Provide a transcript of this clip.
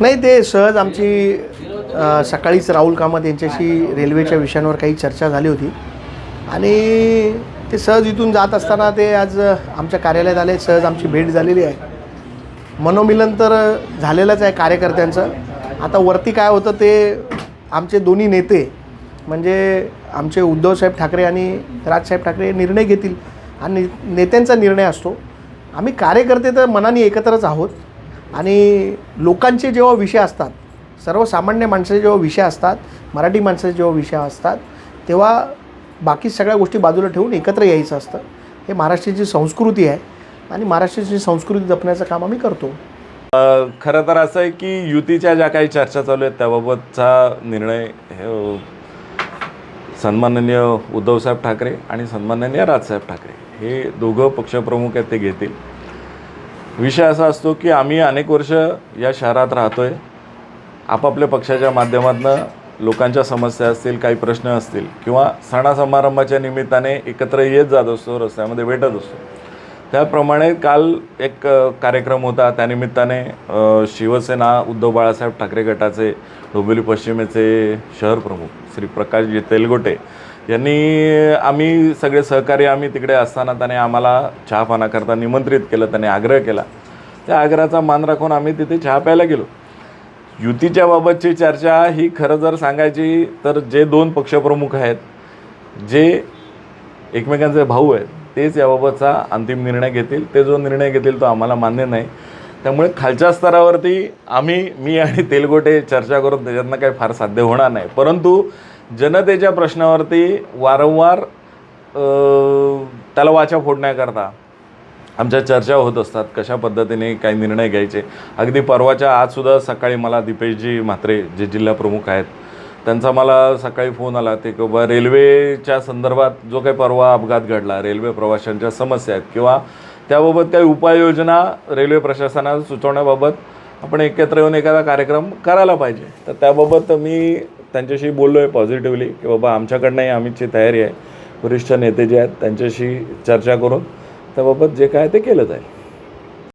नाही, ते सहज आमची सकाळीच राहुल कामत यांच्याशी रेल्वेच्या विषयांवर काही चर्चा झाली होती आणि ते सहज इथून जात असताना ते आज आमच्या कार्यालयात आले. सहज आमची भेट झालेली आहे. मनोमिलन तर झालेलंच आहे कार्यकर्त्यांचं. आता वरती काय होतं ते आमचे दोन्ही नेते म्हणजे आमचे उद्धवसाहेब ठाकरे आणि राजसाहेब ठाकरे निर्णय घेतील आणि नेत्यांचा निर्णय असतो. आम्ही कार्यकर्ते तर मनाने एकत्रच आहोत आणि लोकांचे जेव्हा विषय असतात, सर्वसामान्य माणसाचे जेव्हा विषय असतात, मराठी माणसाचे जेव्हा विषय असतात, तेव्हा बाकी सगळ्या गोष्टी बाजूला ठेवून एकत्र यायचं असतं. हे महाराष्ट्राची संस्कृती आहे आणि महाराष्ट्राची संस्कृती जपण्याचं काम आम्ही करतो. खरं तर असं आहे की युतीच्या ज्या काही चर्चा चालू आहेत त्याबाबतचा निर्णय सन्माननीय उद्धवसाहेब ठाकरे आणि सन्माननीय राजसाहेब ठाकरे हे दोघं पक्षप्रमुख आहेत, ते घेतील. विषय असा असतो की आम्ही अनेक वर्ष या शहरात राहतो आहे. आपापल्या पक्षाच्या माध्यमातून लोकांच्या समस्या असतील, काही प्रश्न असतील किंवा सणासमारंभाच्या निमित्ताने एकत्र येत जात असतो, रस्त्यामध्ये भेटत असतो. त्याप्रमाणे काल एक कार्यक्रम होता. त्यानिमित्ताने शिवसेना उद्धव बाळासाहेब ठाकरे गटाचे डोंबिवली पश्चिमेचे शहर प्रमुख श्री प्रकाशजी तेलगोटे यांनी आम्ही सगळे सहकारी आम्ही तिकडे असताना त्याने आम्हाला चहापानाकरता निमंत्रित केलं. त्याने आग्रह केला. त्या आग्रहाचा मान राखून आम्ही तिथे चहा प्यायला गेलो. युतीच्या बाबतची चर्चा ही खरं जर सांगायची तर जे दोन पक्षप्रमुख आहेत, जे एकमेकांचे भाऊ आहेत, तेच याबाबतचा अंतिम निर्णय घेतील. ते जो निर्णय घेतील तो आम्हाला मान्य नाही. त्यामुळे खालच्या स्तरावरती मी आणि तेलगोटे चर्चा करून त्याच्यातनं काही फार साध्य होणार नाही. परंतु जनतेच्या प्रश्नावरती वारंवार त्याला वाचा फोडण्याकरता आमच्या चर्चा होत असतात. कशा पद्धतीने काही निर्णय घ्यायचे. अगदी परवाच्या आजसुद्धा सकाळी मला दीपेशजी म्हात्रे जे जिल्हा प्रमुख आहेत त्यांचा मला सकाळी फोन आला. ते की बा रेल्वेच्या संदर्भात जो काही परवा अपघात घडला, रेल्वे प्रवाशांच्या समस्या आहेत किंवा त्याबाबत काही उपाययोजना रेल्वे प्रशासनाला सुचवण्याबाबत आपण एकत्र येऊन एखादा कार्यक्रम करायला पाहिजे. तर त्याबाबत मी त्यांच्याशी बोललो आहे पॉझिटिव्हली की बाबा आमच्याकडनंही आमची तयारी आहे. वरिष्ठ नेते जे आहेत त्यांच्याशी चर्चा करून त्याबाबत जे काय ते केलं जाईल.